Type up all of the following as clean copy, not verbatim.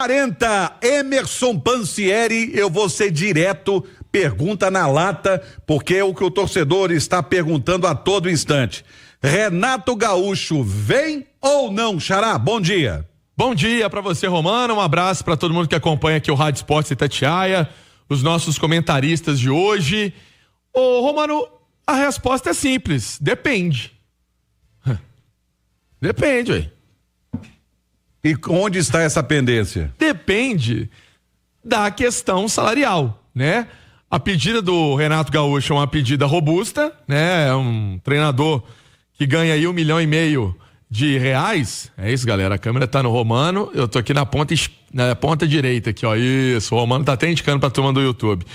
6h40, Emerson Pansieri, eu vou ser direto, pergunta na lata, porque é o que o torcedor está perguntando a todo instante. Renato Gaúcho vem ou não, Xará? Bom dia. Bom dia para você, Romano, um abraço para todo mundo que acompanha aqui o Rádio Esportes Itatiaia, os nossos comentaristas de hoje. Ô, Romano, a resposta é simples, depende. Depende, ué. E onde está essa pendência? Depende da questão salarial, né? A pedida do Renato Gaúcho é uma pedida robusta, né? É um treinador que ganha aí R$1,5 milhão É isso, galera. A câmera tá no Romano. Eu tô aqui na ponta direita aqui, ó. Isso, o Romano tá até indicando pra turma do YouTube. O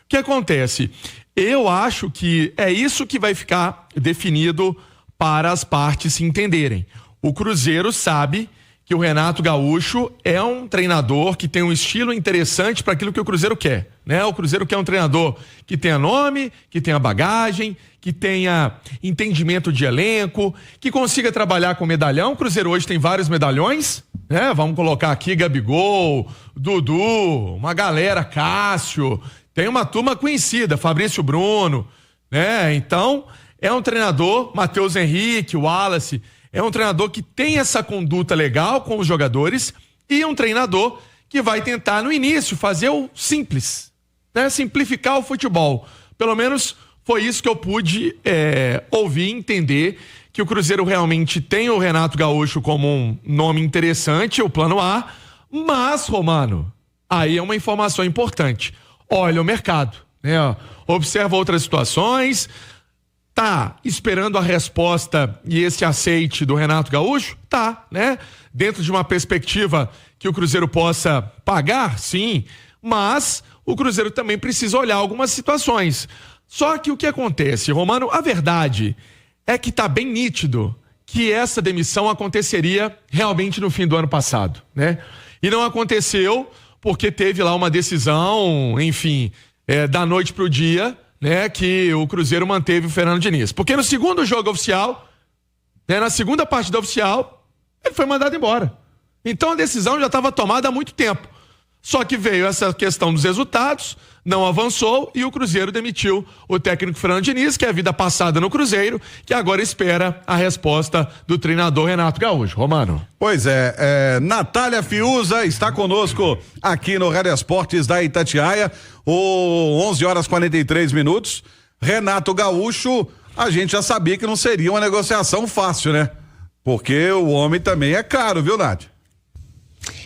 que acontece? Eu acho que é isso que vai ficar definido para as partes se entenderem. O Cruzeiro sabe que o Renato Gaúcho é um treinador que tem um estilo interessante para aquilo que o Cruzeiro quer, né? O Cruzeiro quer um treinador que tenha nome, que tenha bagagem, que tenha entendimento de elenco, que consiga trabalhar com medalhão. O Cruzeiro hoje tem vários medalhões, né? Vamos colocar aqui Gabigol, Dudu, uma galera, Cássio, tem uma turma conhecida, Fabrício Bruno, né? Então, é um treinador, Matheus Henrique, Wallace, é um treinador que tem essa conduta legal com os jogadores e um treinador que vai tentar, no início, fazer o simples, né? Simplificar o futebol. Pelo menos foi isso que eu pude ouvir, entender, que o Cruzeiro realmente tem o Renato Gaúcho como um nome interessante, o plano A, mas, Romano, aí é uma informação importante. Olha o mercado, né? Observa outras situações. Tá esperando a resposta e esse aceite do Renato Gaúcho? Tá, né? Dentro de uma perspectiva que o Cruzeiro possa pagar, sim, mas o Cruzeiro também precisa olhar algumas situações. Só que o que acontece, Romano, a verdade é que tá bem nítido que essa demissão aconteceria realmente no fim do ano passado, né? E não aconteceu porque teve lá uma decisão, enfim, da noite pro dia, né, que o Cruzeiro manteve o Fernando Diniz. Porque no segundo jogo oficial, né, na segunda partida oficial, ele foi mandado embora. Então a decisão já estava tomada há muito tempo. Só que veio essa questão dos resultados, não avançou e o Cruzeiro demitiu o técnico Fernando Diniz, que é a vida passada no Cruzeiro, que agora espera a resposta do treinador Renato Gaúcho. Romano. Pois é, Natália Fiuza está conosco aqui no Rádio Esportes da Itatiaia, 11h43. Renato Gaúcho, a gente já sabia que não seria uma negociação fácil, né? Porque o homem também é caro, viu, Nath?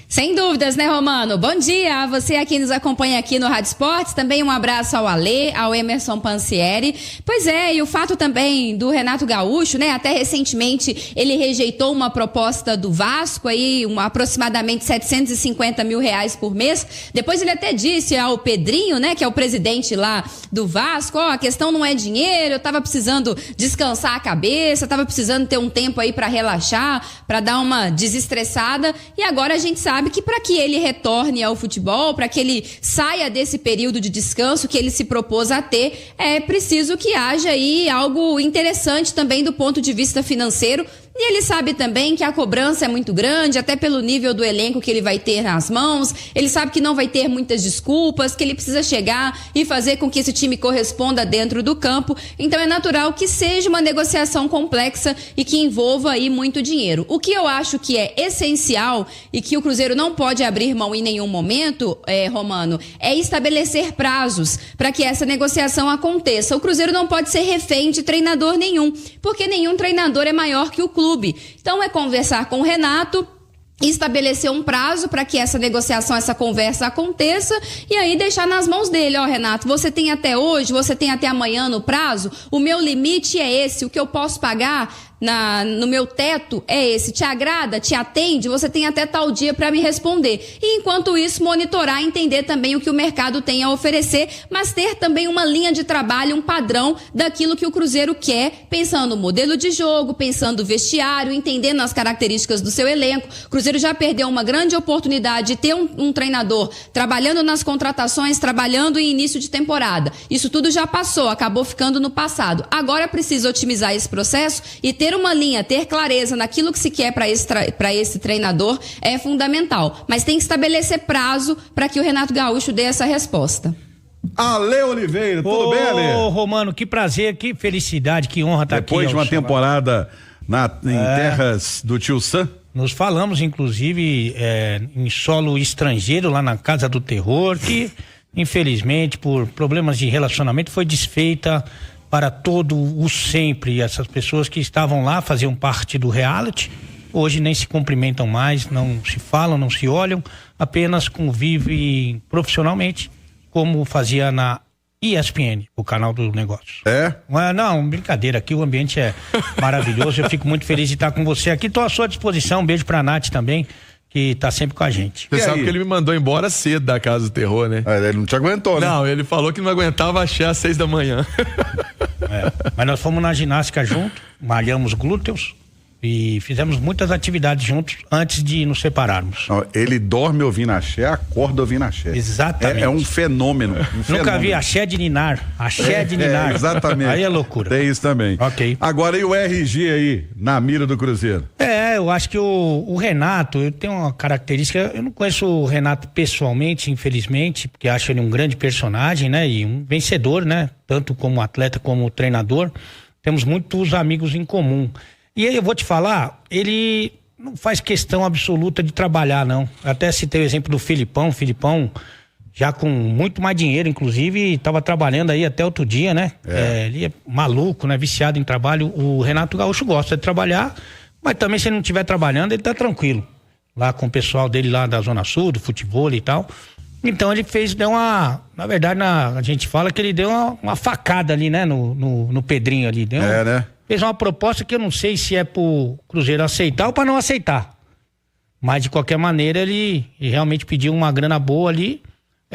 Sem dúvidas, né, Romano? Bom dia a você aqui nos acompanha aqui no Rádio Esportes, também um abraço ao Alê, ao Emerson Pansieri. Pois é, e o fato também do Renato Gaúcho, né, até recentemente ele rejeitou uma proposta do Vasco aí, aproximadamente R$750 mil por mês. Depois ele até disse ao Pedrinho, né, que é o presidente lá do Vasco, a questão não é dinheiro, eu tava precisando descansar a cabeça, tava precisando ter um tempo aí para relaxar, para dar uma desestressada, e agora a gente sabe que para que ele retorne ao futebol, para que ele saia desse período de descanso que ele se propôs a ter, é preciso que haja aí algo interessante também do ponto de vista financeiro. E ele sabe também que a cobrança é muito grande, até pelo nível do elenco que ele vai ter nas mãos. Ele sabe que não vai ter muitas desculpas, que ele precisa chegar e fazer com que esse time corresponda dentro do campo. Então é natural que seja uma negociação complexa e que envolva aí muito dinheiro. O que eu acho que é essencial e que o Cruzeiro não pode abrir mão em nenhum momento, Romano, é estabelecer prazos para que essa negociação aconteça. O Cruzeiro não pode ser refém de treinador nenhum, porque nenhum treinador é maior que o clube. Então é conversar com o Renato, estabelecer um prazo para que essa negociação, essa conversa aconteça e aí deixar nas mãos dele. Renato, você tem até hoje, você tem até amanhã no prazo, o meu limite é esse, o que eu posso pagar no meu teto é esse, te agrada, te atende, você tem até tal dia para me responder. E enquanto isso, monitorar, entender também o que o mercado tem a oferecer, mas ter também uma linha de trabalho, um padrão daquilo que o Cruzeiro quer, pensando no modelo de jogo, pensando no vestiário, entendendo as características do seu elenco. O Cruzeiro já perdeu uma grande oportunidade de ter um treinador trabalhando nas contratações, trabalhando em início de temporada. Isso tudo já passou, acabou ficando no passado. Agora precisa otimizar esse processo e ter ter uma linha, ter clareza naquilo que se quer para esse treinador é fundamental. Mas tem que estabelecer prazo para que o Renato Gaúcho dê essa resposta. Ale Oliveira, tudo bem, Ale? Ô, Romano, que prazer, que felicidade, que honra estar aqui. Depois de uma temporada em terras do Tio Sam. Nos falamos, inclusive, em solo estrangeiro, lá na Casa do Terror, que, infelizmente, por problemas de relacionamento, foi desfeita para todo o sempre. Essas pessoas que estavam lá, faziam parte do reality, hoje nem se cumprimentam mais, não se falam, não se olham, apenas convivem profissionalmente, como fazia na ESPN, o canal do negócio. Não, brincadeira, aqui o ambiente é maravilhoso, eu fico muito feliz de estar com você aqui, estou à sua disposição, um beijo pra Nath também, que tá sempre com a gente. Você sabe que ele me mandou embora cedo da Casa do Terror, né? Ele não te aguentou, né? Não, ele falou que não aguentava achar às 6 da manhã. Mas nós fomos na ginástica junto, malhamos glúteos e fizemos muitas atividades juntos antes de nos separarmos. Ele dorme ouvindo axé, acorda ouvindo axé. Exatamente. É um fenômeno. Nunca vi axé de ninar. Axé de ninar. Exatamente. Aí é loucura. Tem isso também. Ok. Agora, e o RG aí, na mira do Cruzeiro? Eu acho que o Renato, eu tenho uma característica, eu não conheço o Renato pessoalmente, infelizmente, porque acho ele um grande personagem, né? E um vencedor, né? Tanto como atleta como treinador. Temos muitos amigos em comum. E aí eu vou te falar, ele não faz questão absoluta de trabalhar, não. Até citei o exemplo do Filipão. Filipão, já com muito mais dinheiro, inclusive, estava trabalhando aí até outro dia, né? Ele é maluco, né? Viciado em trabalho. O Renato Gaúcho gosta de trabalhar, mas também se ele não estiver trabalhando, ele tá tranquilo. Lá com o pessoal dele lá da Zona Sul, do futebol e tal. Então ele na verdade, a gente fala que ele deu uma facada ali, né? No Pedrinho ali. Né? Fez uma proposta que eu não sei se é pro Cruzeiro aceitar ou para não aceitar. Mas de qualquer maneira ele realmente pediu uma grana boa ali.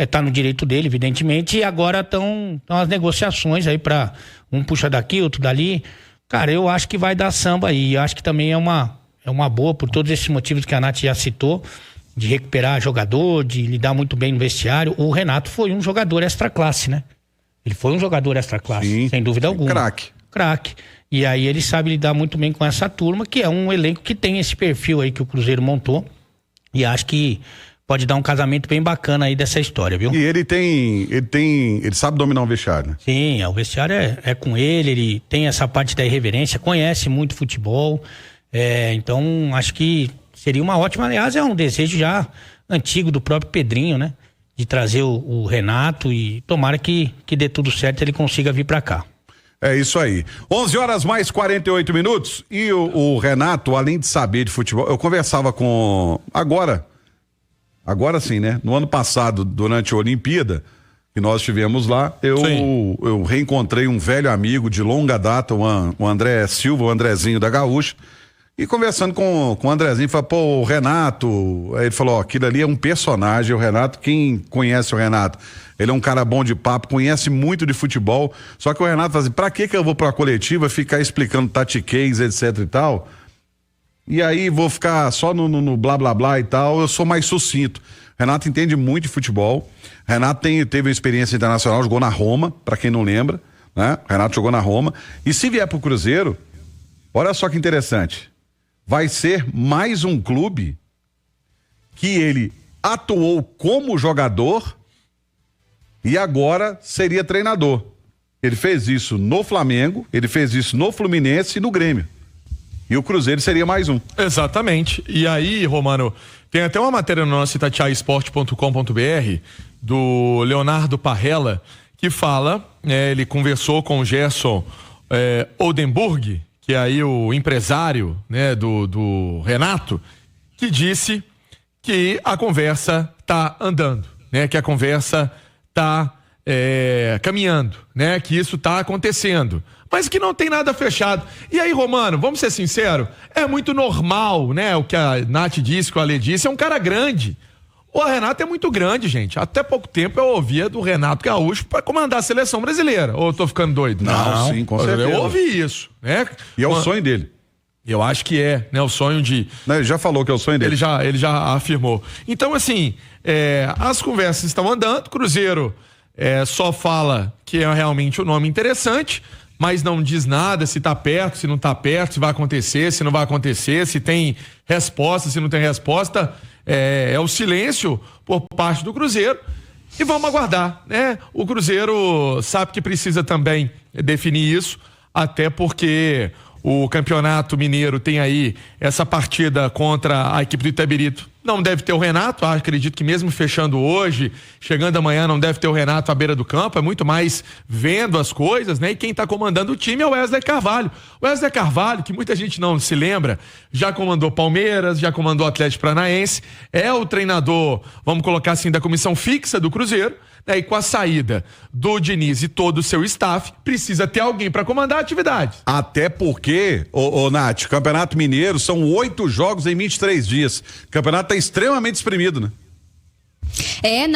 Tá no direito dele, evidentemente. E agora estão as negociações aí para um puxa daqui, outro dali. Cara, eu acho que vai dar samba aí. Eu acho que também é uma boa por todos esses motivos que a Nath já citou. De recuperar jogador, de lidar muito bem no vestiário. O Renato foi um jogador extra classe, né? Ele foi um jogador extra classe, sim, sem dúvida alguma. Craque. E aí ele sabe lidar muito bem com essa turma, que é um elenco que tem esse perfil aí que o Cruzeiro montou. E acho que pode dar um casamento bem bacana aí dessa história, viu? E ele sabe dominar um vestiário, né? Sim, o vestiário é com ele tem essa parte da irreverência, conhece muito futebol. Então acho que seria uma ótima, aliás, é um desejo já antigo do próprio Pedrinho, né? De trazer o Renato e tomara que dê tudo certo e ele consiga vir pra cá. É isso aí. 11h mais 48 e o Renato, além de saber de futebol, eu conversava com agora sim, né? No ano passado, durante a Olimpíada, que nós estivemos lá, eu reencontrei um velho amigo de longa data, o André Silva, o Andrezinho da Gaúcha. E conversando com o Andrezinho, falou, o Renato, aí ele falou, aquilo ali é um personagem, o Renato, quem conhece o Renato, ele é um cara bom de papo, conhece muito de futebol, só que o Renato fala assim, pra que eu vou pra coletiva ficar explicando tatiquês, etc e tal, e aí vou ficar só no blá blá blá e tal, eu sou mais sucinto. Renato entende muito de futebol, Renato teve uma experiência internacional, jogou na Roma, pra quem não lembra, né? Renato jogou na Roma, e se vier pro Cruzeiro, olha só que interessante, vai ser mais um clube que ele atuou como jogador e agora seria treinador. Ele fez isso no Flamengo, ele fez isso no Fluminense e no Grêmio. E o Cruzeiro seria mais um. Exatamente. E aí, Romano, tem até uma matéria no nosso itatiaesporte.com.br do Leonardo Parrella que fala, ele conversou com o Gerson Oldenburg, que é aí o empresário, né, do Renato, que disse que a conversa tá andando, né, que a conversa tá caminhando, né, que isso tá acontecendo, mas que não tem nada fechado. E aí, Romano, vamos ser sinceros, é muito normal, né, o que a Nath disse, que o Ale disse, é um cara grande. O Renato é muito grande, gente. Até pouco tempo eu ouvia do Renato Gaúcho para comandar a seleção brasileira. Ou eu tô ficando doido? Não, sim, com certeza. Eu ouvi isso, né? E é o sonho dele. Eu acho que né? O sonho de... Não, ele já falou que é o sonho dele. Ele já afirmou. Então, assim, as conversas estão andando, Cruzeiro só fala que é realmente um nome interessante, mas não diz nada se tá perto, se não tá perto, se vai acontecer, se não vai acontecer, se tem resposta, se não tem resposta. É o silêncio por parte do Cruzeiro. E vamos aguardar, né? O Cruzeiro sabe que precisa também definir isso, até porque o Campeonato Mineiro tem aí essa partida contra a equipe do Itabirito. Não deve ter o Renato, acredito que mesmo fechando hoje, chegando amanhã, não deve ter o Renato à beira do campo, é muito mais vendo as coisas, né? E quem tá comandando o time é o Wesley Carvalho. O Wesley Carvalho, que muita gente não se lembra, já comandou Palmeiras, já comandou Atlético Paranaense, é o treinador, vamos colocar assim, da comissão fixa do Cruzeiro, né? E com a saída do Diniz e todo o seu staff, precisa ter alguém para comandar a atividade. Até porque, Nath, Campeonato Mineiro são 8 jogos em 23 dias. O campeonato tá extremamente espremido, né?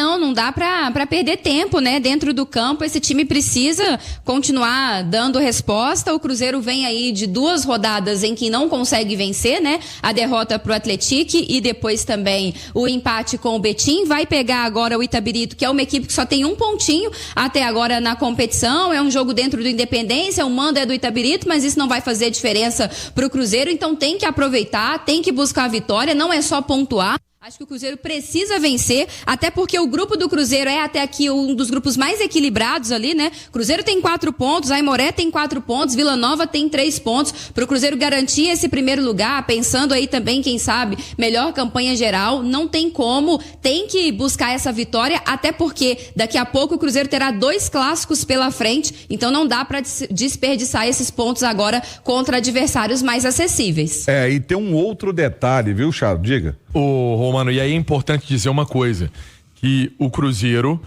Não dá pra perder tempo, né? Dentro do campo, esse time precisa continuar dando resposta. O Cruzeiro vem aí de 2 rodadas em que não consegue vencer, né? A derrota pro Atlético e depois também o empate com o Betim. Vai pegar agora o Itabirito, que é uma equipe que só tem 1 pontinho até agora na competição. É um jogo dentro do Independência, o mando é do Itabirito, mas isso não vai fazer diferença pro Cruzeiro. Então tem que aproveitar, tem que buscar a vitória, não é só pontuar. Acho que o Cruzeiro precisa vencer, até porque o grupo do Cruzeiro é até aqui um dos grupos mais equilibrados ali, né? Cruzeiro tem 4 pontos, Aimoré tem 4 pontos, Vila Nova tem 3 pontos. Para o Cruzeiro garantir esse primeiro lugar, pensando aí também, quem sabe, melhor campanha geral, não tem como, tem que buscar essa vitória, até porque daqui a pouco o Cruzeiro terá 2 clássicos pela frente, então não dá para desperdiçar esses pontos agora contra adversários mais acessíveis. E tem um outro detalhe, viu, Charles? Diga. Romano, e aí é importante dizer uma coisa, que o Cruzeiro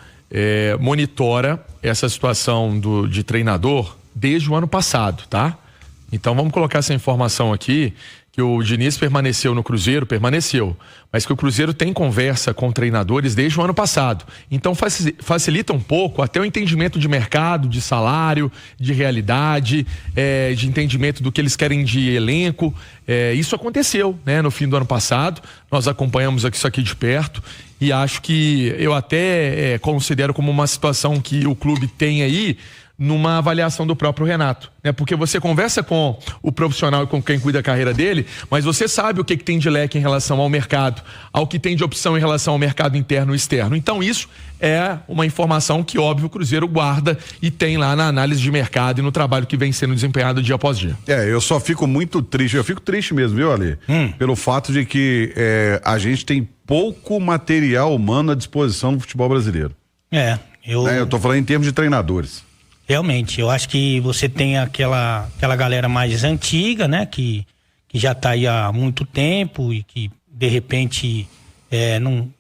monitora essa situação de treinador desde o ano passado, tá? Então vamos colocar essa informação aqui, que o Diniz permaneceu no Cruzeiro, mas que o Cruzeiro tem conversa com treinadores desde o ano passado. Então facilita um pouco até o entendimento de mercado, de salário, de realidade, de entendimento do que eles querem de elenco. Isso aconteceu, né, no fim do ano passado. Nós acompanhamos isso aqui de perto e acho que eu até considero como uma situação que o clube tem aí numa avaliação do próprio Renato, né? Porque você conversa com o profissional e com quem cuida da carreira dele, mas você sabe o que tem de leque em relação ao mercado, ao que tem de opção em relação ao mercado interno e externo. Então isso é uma informação que, óbvio, o Cruzeiro guarda e tem lá na análise de mercado e no trabalho que vem sendo desempenhado dia após dia. Eu só fico muito triste, eu fico triste mesmo, viu, Ale? Pelo fato de que a gente tem pouco material humano à disposição do futebol brasileiro. Eu tô falando em termos de treinadores. Realmente, eu acho que você tem aquela galera mais antiga, né? Que já tá aí há muito tempo e que, de repente,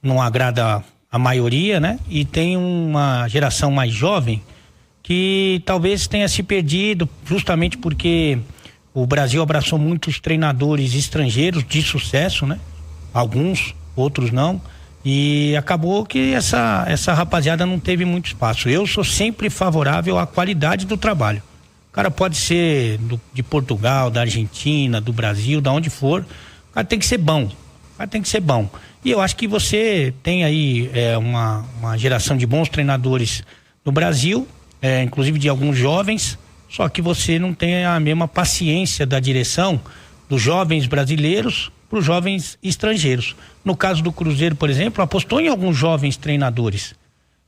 não agrada a maioria, né? E tem uma geração mais jovem que talvez tenha se perdido justamente porque o Brasil abraçou muitos treinadores estrangeiros de sucesso, né? Alguns, outros não. E acabou que essa rapaziada não teve muito espaço. Eu sou sempre favorável à qualidade do trabalho. O cara pode ser de Portugal, da Argentina, do Brasil, da onde for. O cara tem que ser bom. E eu acho que você tem aí uma geração de bons treinadores no Brasil, inclusive de alguns jovens, só que você não tem a mesma paciência da direção dos jovens brasileiros para os jovens estrangeiros. No caso do Cruzeiro, por exemplo, apostou em alguns jovens treinadores,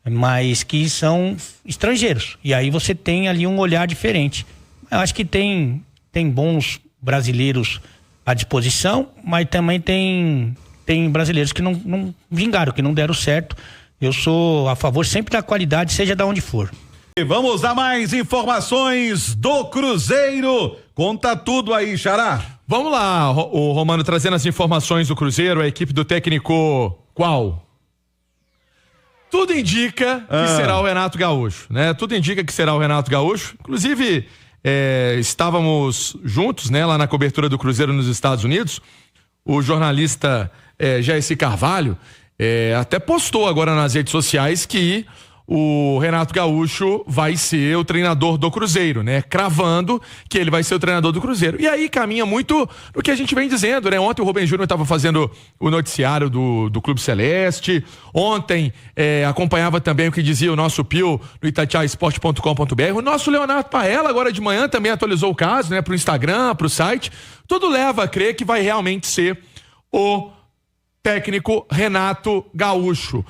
mas que são estrangeiros. E aí você tem ali um olhar diferente. Eu acho que tem bons brasileiros à disposição, mas também tem brasileiros que não vingaram, que não deram certo. Eu sou a favor sempre da qualidade, seja de onde for. E vamos a mais informações do Cruzeiro. Conta tudo aí, Xará. Vamos lá, o Romano, trazendo as informações do Cruzeiro, a equipe do técnico qual? Tudo indica que será o Renato Gaúcho, né? Tudo indica que será o Renato Gaúcho. Inclusive, estávamos juntos, né, lá na cobertura do Cruzeiro nos Estados Unidos. O jornalista Jair Carvalho até postou agora nas redes sociais que o Renato Gaúcho vai ser o treinador do Cruzeiro, né? Cravando que ele vai ser o treinador do Cruzeiro. E aí caminha muito no que a gente vem dizendo, né? Ontem o Rubem Júnior estava fazendo o noticiário do Clube Celeste. Ontem acompanhava também o que dizia o nosso Pio no itatiaesporte.com.br. O nosso Leonardo Paella agora de manhã também atualizou o caso, né? Pro Instagram, pro site. Tudo leva a crer que vai realmente ser o técnico Renato Gaúcho.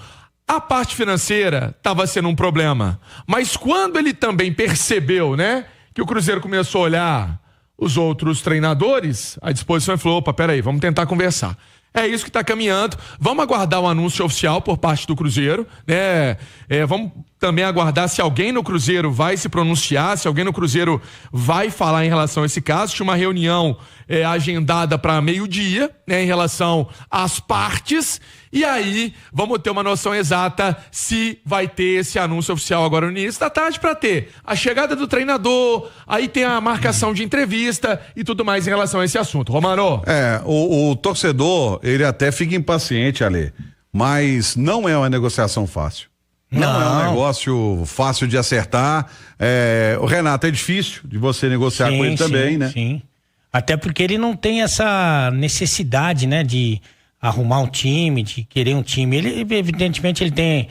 A parte financeira estava sendo um problema, mas quando ele também percebeu, né, que o Cruzeiro começou a olhar os outros treinadores, a disposição falou, opa, peraí, vamos tentar conversar. É isso que está caminhando. Vamos aguardar o anúncio oficial por parte do Cruzeiro, né? Vamos também aguardar se alguém no Cruzeiro vai se pronunciar, se alguém no Cruzeiro vai falar em relação a esse caso. Tinha uma reunião agendada para meio-dia, né, em relação às partes. E aí vamos ter uma noção exata se vai ter esse anúncio oficial agora no início da tarde, para ter a chegada do treinador, aí tem a marcação de entrevista e tudo mais em relação a esse assunto. Romano? O torcedor, ele até fica impaciente, Ale, mas não é uma negociação fácil. Não é um negócio fácil de acertar. O Renato é difícil de você negociar com ele também, né? Sim. Até porque ele não tem essa necessidade, né, de arrumar um time, de querer um time. Ele, evidentemente, ele tem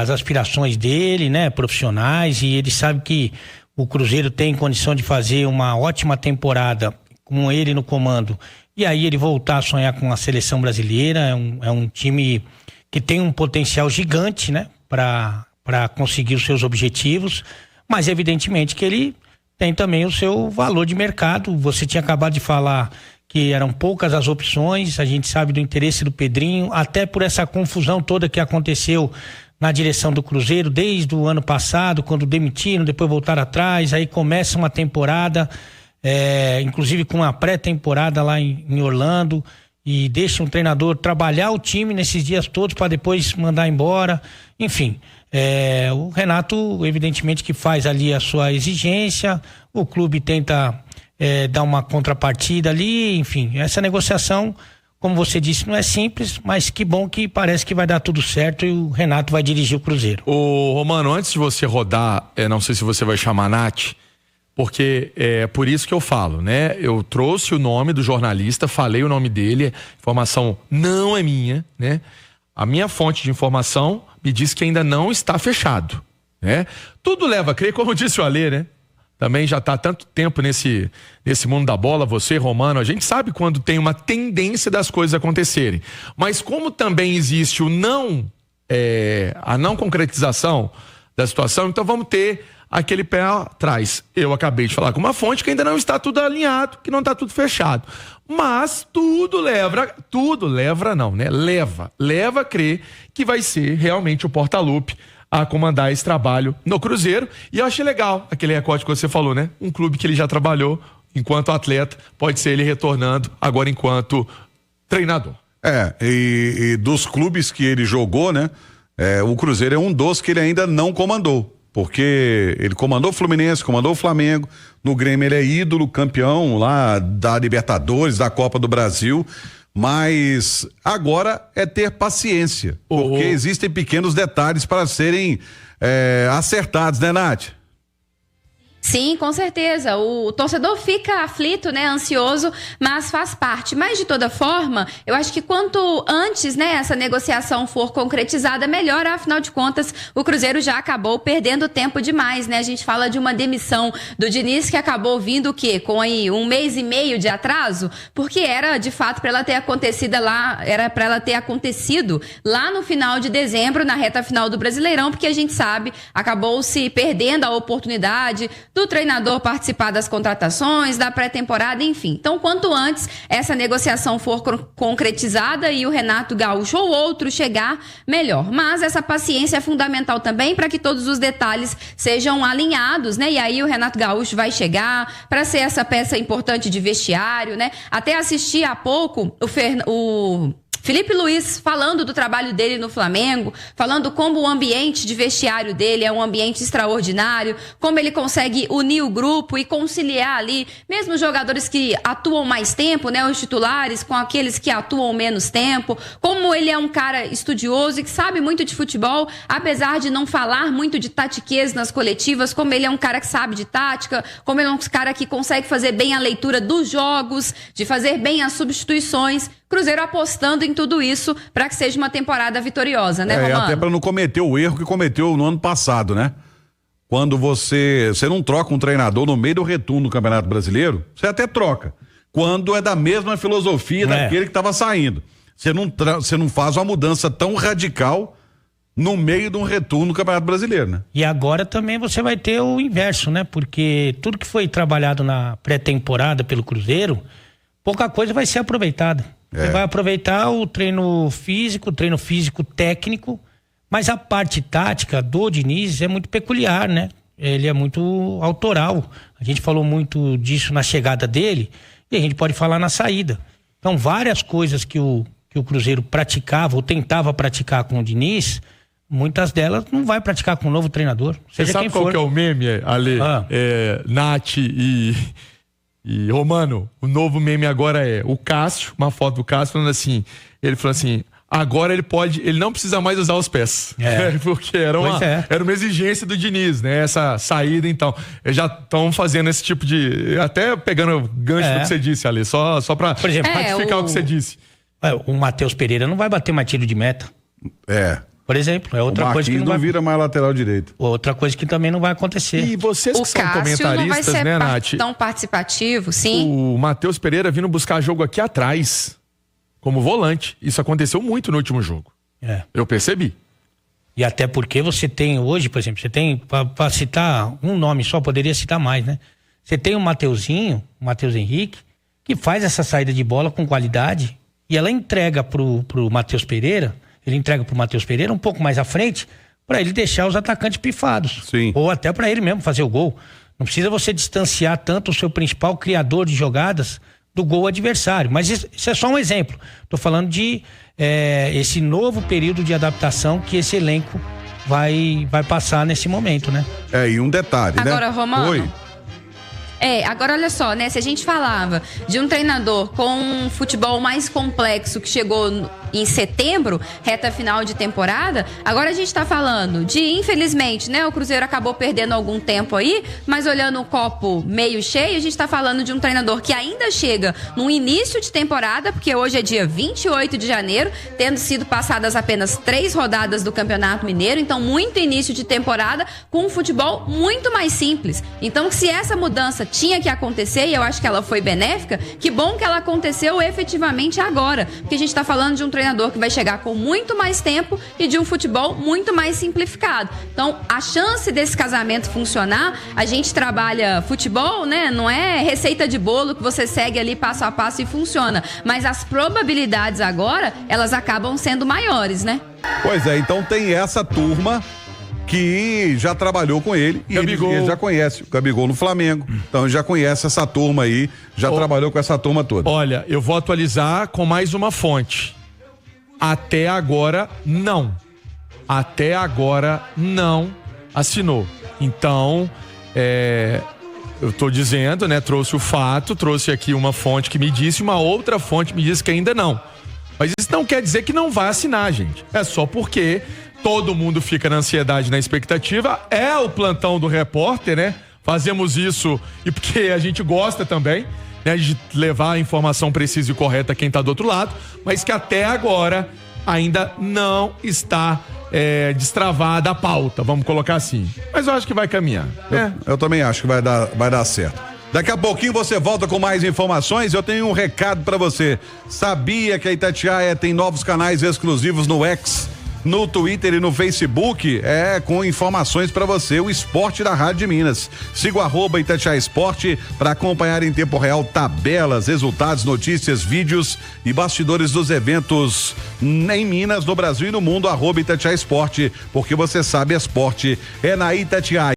as aspirações dele, né, profissionais, e ele sabe que o Cruzeiro tem condição de fazer uma ótima temporada com ele no comando. E aí ele voltar a sonhar com a seleção brasileira. É um time que tem um potencial gigante, né, para conseguir os seus objetivos, mas evidentemente que ele tem também o seu valor de mercado. Você tinha acabado de falar que eram poucas as opções, a gente sabe do interesse do Pedrinho, até por essa confusão toda que aconteceu na direção do Cruzeiro desde o ano passado, quando demitiram, depois voltaram atrás, aí começa uma temporada, inclusive com uma pré-temporada lá em Orlando, e deixa um treinador trabalhar o time nesses dias todos para depois mandar embora. Enfim, o Renato evidentemente que faz ali a sua exigência, o clube tenta dar uma contrapartida ali, enfim, essa negociação, como você disse, não é simples, mas que bom que parece que vai dar tudo certo e o Renato vai dirigir o Cruzeiro. Ô Romano, antes de você rodar, não sei se você vai chamar a Nath, porque é por isso que eu falo, né? Eu trouxe o nome do jornalista, falei o nome dele, a informação não é minha, né? A minha fonte de informação me diz que ainda não está fechado, né? Tudo leva a crer, como disse o Alê, né? Também já está há tanto tempo nesse mundo da bola, você, Romano, a gente sabe quando tem uma tendência das coisas acontecerem. Mas como também existe a não concretização da situação, então vamos ter aquele pé atrás. Eu acabei de falar com uma fonte que ainda não está tudo alinhado, que não está tudo fechado. Mas leva a crer que vai ser realmente o Portaluppi a comandar esse trabalho no Cruzeiro. E eu achei legal aquele recorte que você falou, né? Um clube que ele já trabalhou enquanto atleta, pode ser ele retornando agora enquanto treinador. E dos clubes que ele jogou, né? O Cruzeiro é um dos que ele ainda não comandou. Porque ele comandou o Fluminense, comandou o Flamengo, no Grêmio ele é ídolo, campeão lá da Libertadores, da Copa do Brasil, mas agora é ter paciência, porque existem pequenos detalhes para serem acertados, né, Nath? Sim, com certeza. O torcedor fica aflito, né, ansioso, mas faz parte. Mas de toda forma, eu acho que quanto antes, né, essa negociação for concretizada, melhor. Afinal de contas, o Cruzeiro já acabou perdendo tempo demais, né? A gente fala de uma demissão do Diniz que acabou vindo o quê? Com aí 1 mês e meio de atraso, porque era de fato para ela ter acontecido lá no final de dezembro, na reta final do Brasileirão, porque a gente sabe, acabou se perdendo a oportunidade do treinador participar das contratações, da pré-temporada, enfim. Então, quanto antes essa negociação for concretizada e o Renato Gaúcho ou outro chegar, melhor. Mas essa paciência é fundamental também para que todos os detalhes sejam alinhados, né? E aí o Renato Gaúcho vai chegar para ser essa peça importante de vestiário, né? Até assisti há pouco o Felipe Luiz falando do trabalho dele no Flamengo, falando como o ambiente de vestiário dele é um ambiente extraordinário, como ele consegue unir o grupo e conciliar ali, mesmo os jogadores que atuam mais tempo, né, os titulares, com aqueles que atuam menos tempo, como ele é um cara estudioso e que sabe muito de futebol, apesar de não falar muito de tatiquez nas coletivas, como ele é um cara que sabe de tática, como ele é um cara que consegue fazer bem a leitura dos jogos, de fazer bem as substituições. Cruzeiro apostando em tudo isso para que seja uma temporada vitoriosa, né, Romano? Até para não cometer o erro que cometeu no ano passado, né? Quando você não troca um treinador no meio do retorno do Campeonato Brasileiro, você até troca. Quando é da mesma filosofia daquele que estava saindo. Você não faz uma mudança tão radical no meio de um retorno no Campeonato Brasileiro, né? E agora também você vai ter o inverso, né? Porque tudo que foi trabalhado na pré-temporada pelo Cruzeiro, pouca coisa vai ser aproveitada. Você vai aproveitar o treino físico técnico, mas a parte tática do Diniz é muito peculiar, né? Ele é muito autoral. A gente falou muito disso na chegada dele e a gente pode falar na saída. Então, várias coisas que o Cruzeiro praticava ou tentava praticar com o Diniz, muitas delas não vai praticar com o novo treinador. Você sabe qual que é o meme, Ale? Nath e Romano, o novo meme agora é o Cássio, uma foto do Cássio falando assim, ele falou assim, agora ele não precisa mais usar os pés. Porque era uma exigência do Diniz, né? Essa saída, então. Eles já estão fazendo esse tipo de... Até pegando o gancho do que você disse, Ale, só pra ratificar o que você disse. O Matheus Pereira não vai bater mais tiro de meta. Por exemplo, é outra coisa que não vira mais lateral direito. Outra coisa que também não vai acontecer. E vocês que são comentaristas, não vai ser né, Nath? tão participativo, sim. O Matheus Pereira vindo buscar jogo aqui atrás, como volante. Isso aconteceu muito no último jogo. Eu percebi. E até porque você tem hoje, por exemplo, você tem, para citar um nome só, poderia citar mais, né? Você tem o Matheus Henrique, que faz essa saída de bola com qualidade e ela entrega pro Matheus Pereira, um pouco mais à frente, para ele deixar os atacantes pifados. Sim. Ou até para ele mesmo fazer o gol. Não precisa você distanciar tanto o seu principal criador de jogadas do gol adversário. Mas isso é só um exemplo. Estou falando de esse novo período de adaptação que esse elenco vai passar nesse momento, né? E um detalhe, agora, né? Romano. Oi. Agora olha só, né? Se a gente falava de um treinador com um futebol mais complexo que chegou em setembro, reta final de temporada, agora a gente tá falando de, infelizmente, né? O Cruzeiro acabou perdendo algum tempo aí, mas olhando o copo meio cheio, a gente tá falando de um treinador que ainda chega no início de temporada, porque hoje é dia 28 de janeiro, tendo sido passadas apenas 3 rodadas do Campeonato Mineiro, então muito início de temporada com um futebol muito mais simples. Então, se essa mudança tinha que acontecer, e eu acho que ela foi benéfica, que bom que ela aconteceu efetivamente agora, porque a gente tá falando de um treinador que vai chegar com muito mais tempo e de um futebol muito mais simplificado. Então, a chance desse casamento funcionar, a gente trabalha futebol, né? Não é receita de bolo que você segue ali passo a passo e funciona. Mas as probabilidades agora, elas acabam sendo maiores, né? Pois é, então tem essa turma que já trabalhou com ele e ele já conhece o Gabigol no Flamengo. Então já conhece essa turma aí, já trabalhou com essa turma toda. Olha, eu vou atualizar com mais uma fonte. Até agora, não. Até agora, não assinou. Então, eu tô dizendo, né? Trouxe o fato, trouxe aqui uma fonte que me disse, uma outra fonte me disse que ainda não. Mas isso não quer dizer que não vai assinar, gente. É só porque todo mundo fica na ansiedade, na expectativa. É o plantão do repórter, né? Fazemos isso e porque a gente gosta também, né, de levar a informação precisa e correta a quem está do outro lado, mas que até agora ainda não está destravada a pauta, vamos colocar assim. Mas eu acho que vai caminhar. Eu também acho que vai dar certo. Daqui a pouquinho você volta com mais informações. Eu tenho um recado para você. Sabia que a Itatiaia tem novos canais exclusivos no X, no Twitter e no Facebook, com informações para você, o esporte da Rádio de Minas. Siga o @Itatiaia Esporte para acompanhar em tempo real tabelas, resultados, notícias, vídeos e bastidores dos eventos em Minas, no Brasil e no mundo. @Itatiaia Esporte, porque você sabe, esporte é na Itatiaia.